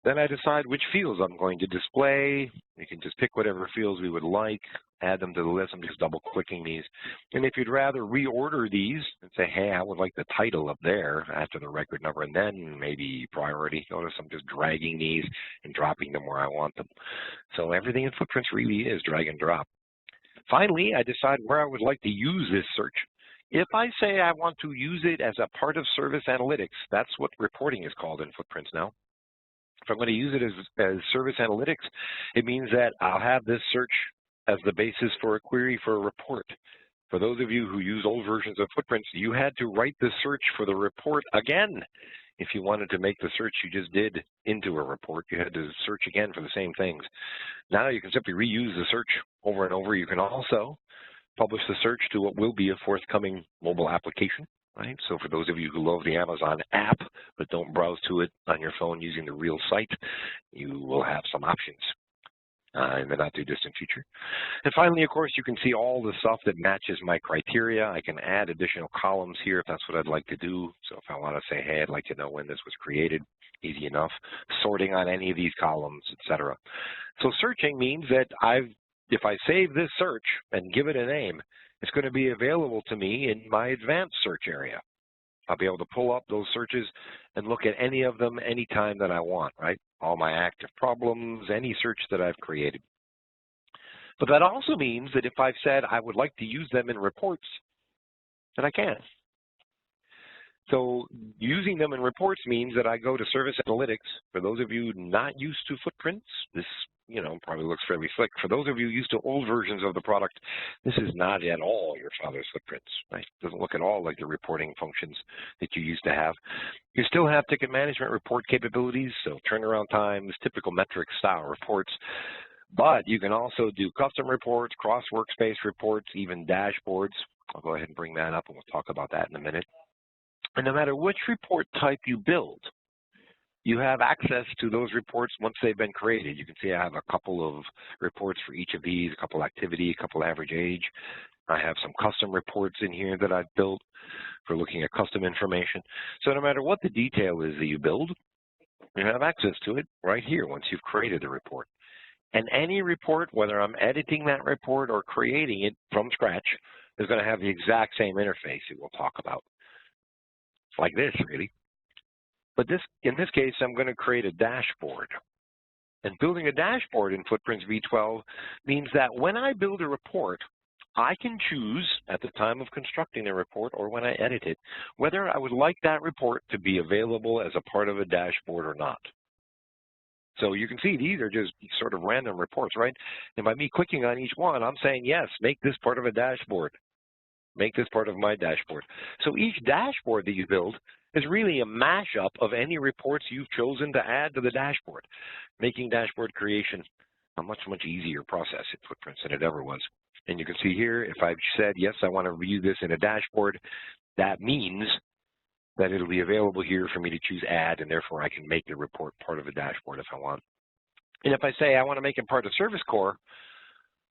Then I decide which fields I'm going to display. You can just pick whatever fields we would like, add them to the list. I'm just double clicking these. And if you'd rather reorder these and say, hey, I would like the title up there after the record number and then maybe priority, notice I'm just dragging these and dropping them where I want them. So everything in Footprints really is drag and drop. Finally, I decide where I would like to use this search. If I say I want to use it as a part of service analytics, that's what reporting is called in Footprints now. If I'm going to use it as service analytics, it means that I'll have this search as the basis for a query for a report. For those of you who use old versions of Footprints, you had to write the search for the report again. If you wanted to make the search you just did into a report, you had to search again for the same things. Now you can simply reuse the search over and over. You can also publish the search to what will be a forthcoming mobile application. Right? So for those of you who love the Amazon app but don't browse to it on your phone using the real site, you will have some options in the not too distant future. And finally, of course, you can see all the stuff that matches my criteria. I can add additional columns here if that's what I'd like to do. So if I want to say, hey, I'd like to know when this was created, easy enough. Sorting on any of these columns, etc. So searching means that if I save this search and give it a name, it's going to be available to me in my advanced search area. I'll be able to pull up those searches and look at any of them anytime that I want, right? All my active problems, any search that I've created. But that also means that if I've said I would like to use them in reports, that I can. So using them in reports means that I go to Service Analytics. For those of you not used to Footprints, this probably looks fairly slick. For those of you used to old versions of the product, this is not at all your father's Footprints, right? It doesn't look at all like the reporting functions that you used to have. You still have ticket management report capabilities, so turnaround times, typical metric style reports, but you can also do custom reports, cross workspace reports, even dashboards. I'll go ahead and bring that up and we'll talk about that in a minute. And no matter which report type you build, you have access to those reports once they've been created. You can see I have a couple of reports for each of these, a couple activity, a couple average age. I have some custom reports in here that I've built for looking at custom information. So no matter what the detail is that you build, you have access to it right here once you've created the report. And any report, whether I'm editing that report or creating it from scratch, is going to have the exact same interface that we'll talk about. It's like this, really. But in this case, I'm going to create a dashboard. And building a dashboard in Footprints V12 means that when I build a report, I can choose at the time of constructing the report or when I edit it, whether I would like that report to be available as a part of a dashboard or not. So you can see these are just sort of random reports, right? And by me clicking on each one, I'm saying, yes, make this part of a dashboard. Make this part of my dashboard. So each dashboard that you build is really a mashup of any reports you've chosen to add to the dashboard, making dashboard creation a much, much easier process in Footprints than it ever was. And you can see here, if I've said, yes, I want to view this in a dashboard, that means that it'll be available here for me to choose add, and therefore I can make the report part of the dashboard if I want. And if I say I want to make it part of Service Core,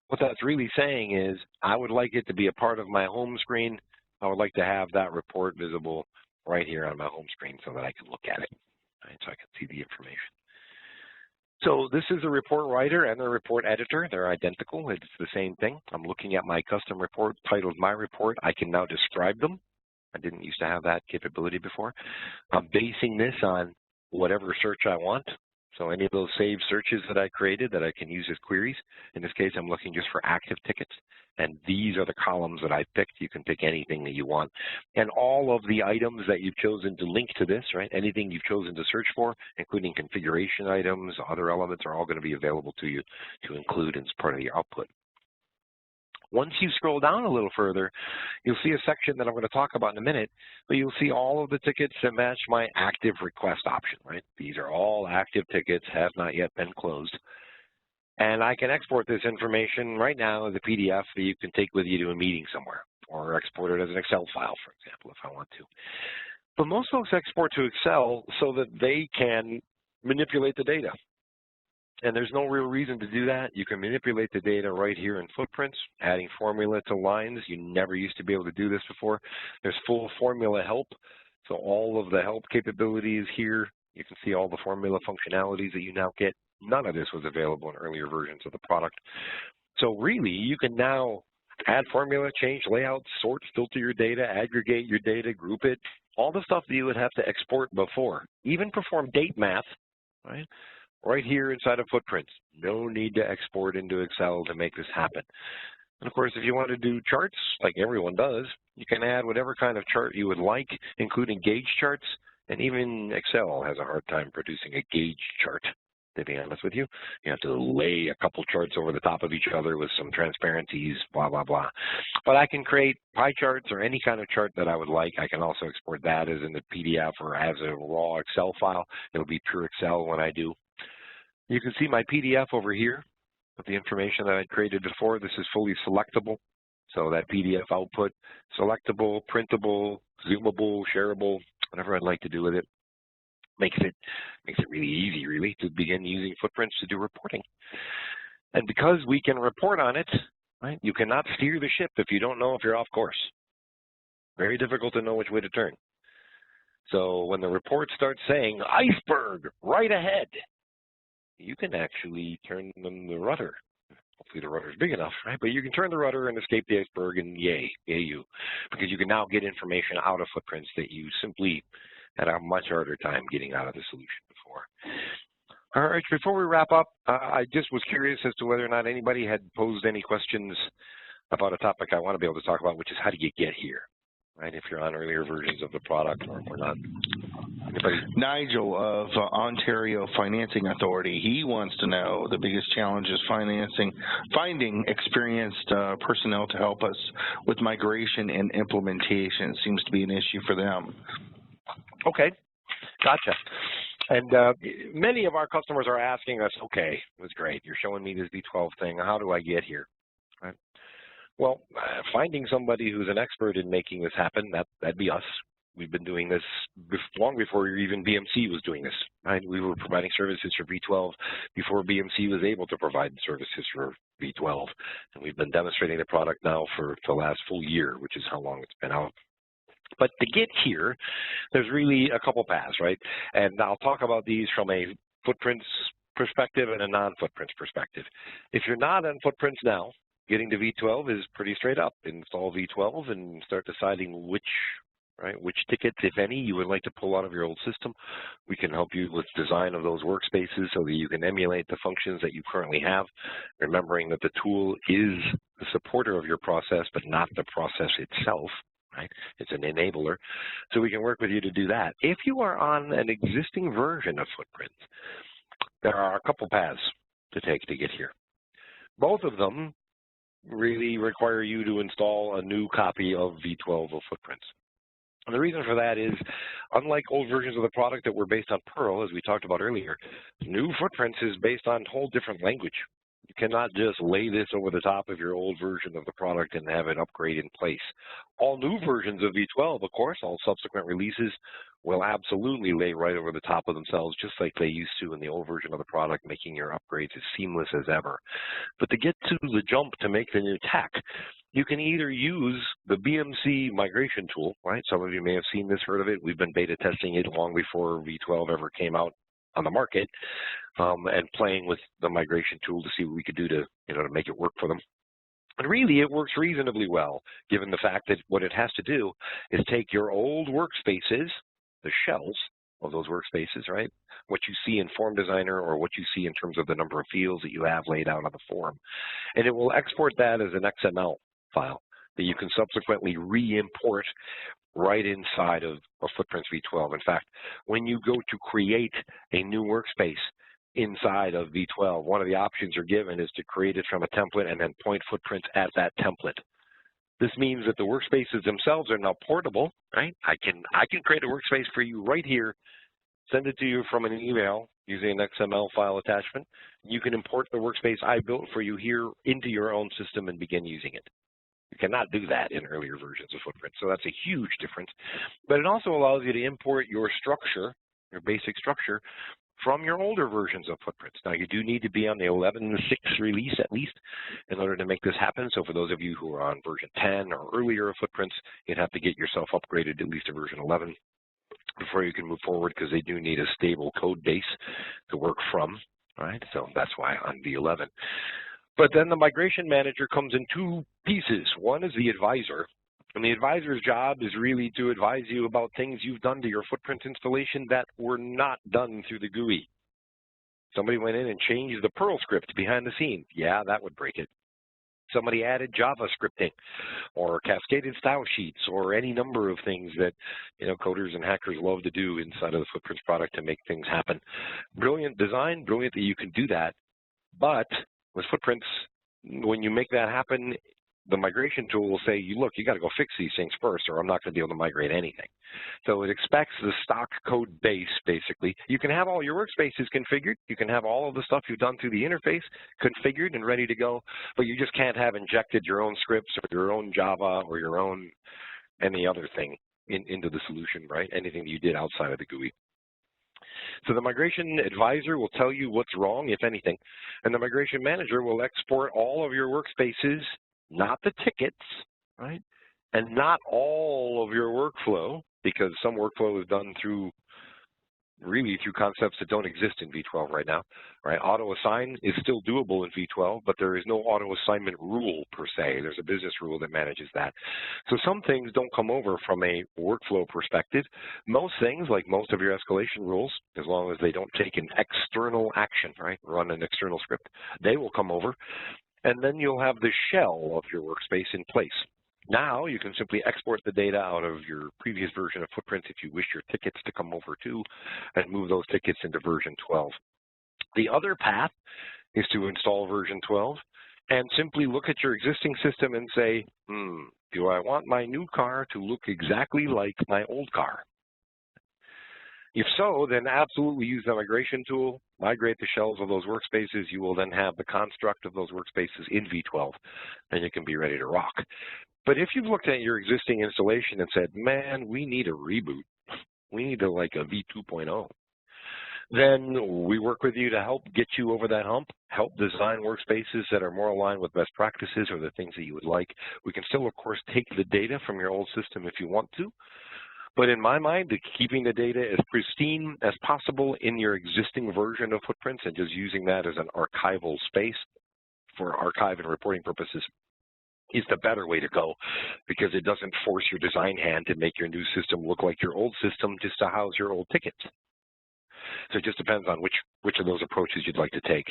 what that's really saying is I would like it to be a part of my home screen. I would like to have that report visible right here on my home screen so that I can look at it, right, so I can see the information. So this is the report writer and the report editor. They're identical. It's the same thing. I'm looking at my custom report titled My Report. I can now describe them. I didn't used to have that capability before. I'm basing this on whatever search I want. So any of those saved searches that I created that I can use as queries. In this case, I'm looking just for active tickets. And these are the columns that I picked. You can pick anything that you want. And all of the items that you've chosen to link to this, right, anything you've chosen to search for, including configuration items, other elements, are all going to be available to you to include as part of your output. Once you scroll down a little further, you'll see a section that I'm going to talk about in a minute, but you'll see all of the tickets that match my active request option, right? These are all active tickets, have not yet been closed. And I can export this information right now as a PDF that you can take with you to a meeting somewhere, or export it as an Excel file, for example, if I want to. But most folks export to Excel so that they can manipulate the data. And there's no real reason to do that. You can manipulate the data right here in Footprints, adding formula to lines. You never used to be able to do this before. There's full formula help. So all of the help capabilities here, you can see all the formula functionalities that you now get. None of this was available in earlier versions of the product. So really, you can now add formula, change layouts, sort, filter your data, aggregate your data, group it, all the stuff that you would have to export before. Even perform date math, right? Right here inside of Footprints. No need to export into Excel to make this happen. And of course, if you want to do charts, like everyone does, you can add whatever kind of chart you would like, including gauge charts. And even Excel has a hard time producing a gauge chart, to be honest with you. You have to lay a couple charts over the top of each other with some transparencies, blah, blah, blah. But I can create pie charts or any kind of chart that I would like. I can also export that as in the PDF or as a raw Excel file. It'll be pure Excel when I do. You can see my PDF over here with the information that I created before. This is fully selectable. So that PDF output, selectable, printable, zoomable, shareable, whatever I'd like to do with it. Makes it really easy, really, to begin using Footprints to do reporting. And because we can report on it, right, you cannot steer the ship if you don't know if you're off course. Very difficult to know which way to turn. So when the report starts saying, iceberg, right ahead, you can actually turn the rudder. Hopefully the rudder is big enough, right? But you can turn the rudder and escape the iceberg, and yay you. Because you can now get information out of Footprints that you simply had a much harder time getting out of the solution before. All right, before we wrap up, I just was curious as to whether or not anybody had posed any questions about a topic I want to be able to talk about, which is how do you get here, right? If you're on earlier versions of the product or not. Anybody? Nigel of Ontario Financing Authority, he wants to know the biggest challenge is finding experienced personnel to help us with migration and implementation. It seems to be an issue for them. Okay, gotcha. And many of our customers are asking us, okay, that's great. You're showing me this V12 thing. How do I get here? Right? Well, finding somebody who's an expert in making this happen, that'd be us. We've been doing this long before even BMC was doing this, right? We were providing services for V12 before BMC was able to provide services for V12. And we've been demonstrating the product now for the last full year, which is how long it's been out. But to get here, there's really a couple paths, right? And I'll talk about these from a Footprints perspective and a non-Footprints perspective. If you're not on Footprints now, getting to V12 is pretty straight up. Install V12 and start deciding which tickets, if any, you would like to pull out of your old system. We can help you with design of those workspaces so that you can emulate the functions that you currently have, remembering that the tool is the supporter of your process, but not the process itself. Right? It's an enabler. So we can work with you to do that. If you are on an existing version of Footprints, there are a couple paths to take to get here. Both of them really require you to install a new copy of V12 of Footprints. And the reason for that is, unlike old versions of the product that were based on Perl, as we talked about earlier, new Footprints is based on a whole different language. You cannot just lay this over the top of your old version of the product and have an upgrade in place. All new versions of V12, of course, all subsequent releases will absolutely lay right over the top of themselves, just like they used to in the old version of the product, making your upgrades as seamless as ever. But to get to the jump to make the new tech, you can either use the BMC migration tool, right? Some of you may have seen this, heard of it. We've been beta testing it long before V12 ever came out on the market, and playing with the migration tool to see what we could do to make it work for them. And really, it works reasonably well, given the fact that what it has to do is take your old workspaces, the shells of those workspaces, right? What you see in Form Designer or what you see in terms of the number of fields that you have laid out on the form. And it will export that as an XML file that you can subsequently re-import right inside of FootPrints v12. In fact, when you go to create a new workspace inside of v12, one of the options you're given is to create it from a template and then point footprints at that template. This means that the workspaces themselves are now portable, right? I can create a workspace for you right here, send it to you from an email using an XML file attachment. You can import the workspace I built for you here into your own system and begin using it. You cannot do that in earlier versions of FootPrints, so that's a huge difference. But it also allows you to import your structure, your basic structure, from your older versions of FootPrints. Now, you do need to be on the 11.6 release at least in order to make this happen. So for those of you who are on version 10 or earlier of FootPrints, you'd have to get yourself upgraded at least to version 11 before you can move forward, because they do need a stable code base to work from, right? So that's why on the 11. But then the migration manager comes in two pieces. One is the advisor. And the advisor's job is really to advise you about things you've done to your footprint installation that were not done through the GUI. Somebody went in and changed the Perl script behind the scenes. Yeah, that would break it. Somebody added Java scripting or cascaded style sheets or any number of things that, you know, coders and hackers love to do inside of the Footprints product to make things happen. Brilliant design, brilliant that you can do that. But with Footprints, when you make that happen, the migration tool will say, look, you got to go fix these things first, or I'm not going to be able to migrate anything. So it expects the stock code base, basically. You can have all your workspaces configured. You can have all of the stuff you've done through the interface configured and ready to go, but you just can't have injected your own scripts or your own Java or your own any other thing into the solution, right? Anything that you did outside of the GUI. So the migration advisor will tell you what's wrong, if anything, and the migration manager will export all of your workspaces, not the tickets, right? And not all of your workflow, because some workflow is done through concepts that don't exist in V12 right now, right? Auto assign is still doable in V12, but there is no auto assignment rule per se. There's a business rule that manages that. So some things don't come over from a workflow perspective. Most things, like most of your escalation rules, as long as they don't take an external action, right? Run an external script, they will come over. And then you'll have the shell of your workspace in place. Now you can simply export the data out of your previous version of Footprints if you wish your tickets to come over too, and move those tickets into version 12. The other path is to install version 12 and simply look at your existing system and say, do I want my new car to look exactly like my old car? If so, then absolutely use the migration tool, migrate the shells of those workspaces. You will then have the construct of those workspaces in V12, and you can be ready to rock. But if you've looked at your existing installation and said, man, we need a reboot, we need a V2.0, then we work with you to help get you over that hump, help design workspaces that are more aligned with best practices or the things that you would like. We can still, of course, take the data from your old system if you want to. But in my mind, keeping the data as pristine as possible in your existing version of Footprints and just using that as an archival space for archive and reporting purposes is the better way to go, because it doesn't force your design hand to make your new system look like your old system just to house your old tickets. So it just depends on which of those approaches you'd like to take.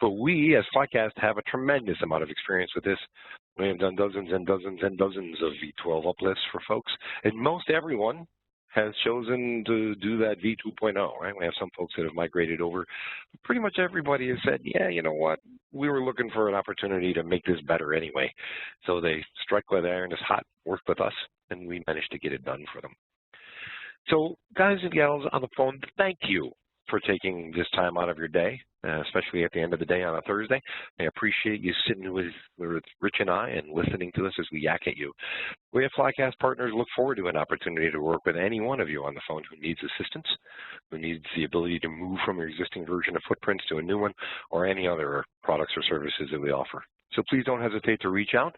But we, as Flycast, have a tremendous amount of experience with this. We have done dozens and dozens and dozens of V12 uplifts for folks, and most everyone has chosen to do that V2.0, right? We have some folks that have migrated over. Pretty much everybody has said, yeah, you know what? We were looking for an opportunity to make this better anyway. So they strike while the iron is hot, work with us, and we managed to get it done for them. So guys and gals on the phone, thank you for taking this time out of your day, especially at the end of the day on a Thursday. I appreciate you sitting with Rich and I and listening to us as we yak at you. We at Flycast Partners look forward to an opportunity to work with any one of you on the phone who needs assistance, who needs the ability to move from your existing version of Footprints to a new one, or any other products or services that we offer. So please don't hesitate to reach out.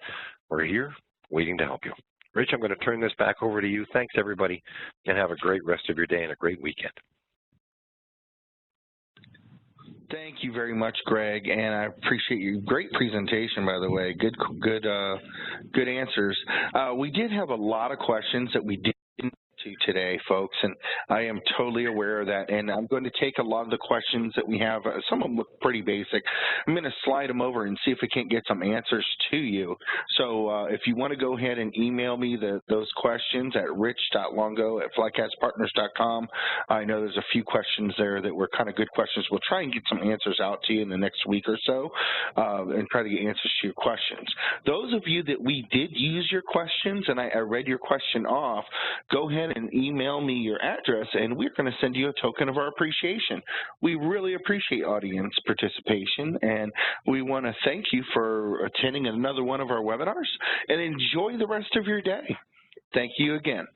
We're here waiting to help you. Rich, I'm going to turn this back over to you. Thanks, everybody, and have a great rest of your day and a great weekend. Thank you very much, Greg, and I appreciate your great presentation, by the way. Good answers. We did have a lot of questions that we didn't to today, folks, and I am totally aware of that, and I'm going to take a lot of the questions that we have. Some of them look pretty basic. I'm going to slide them over and see if we can't get some answers to you. So if you want to go ahead and email me those questions at rich.longo@flycastpartners.com. I know there's a few questions there that were kind of good questions. We'll try and get some answers out to you in the next week or so and try to get answers to your questions. Those of you that we did use your questions and I read your question off, go ahead and email me your address and we're going to send you a token of our appreciation. We really appreciate audience participation and we want to thank you for attending another one of our webinars and enjoy the rest of your day. Thank you again.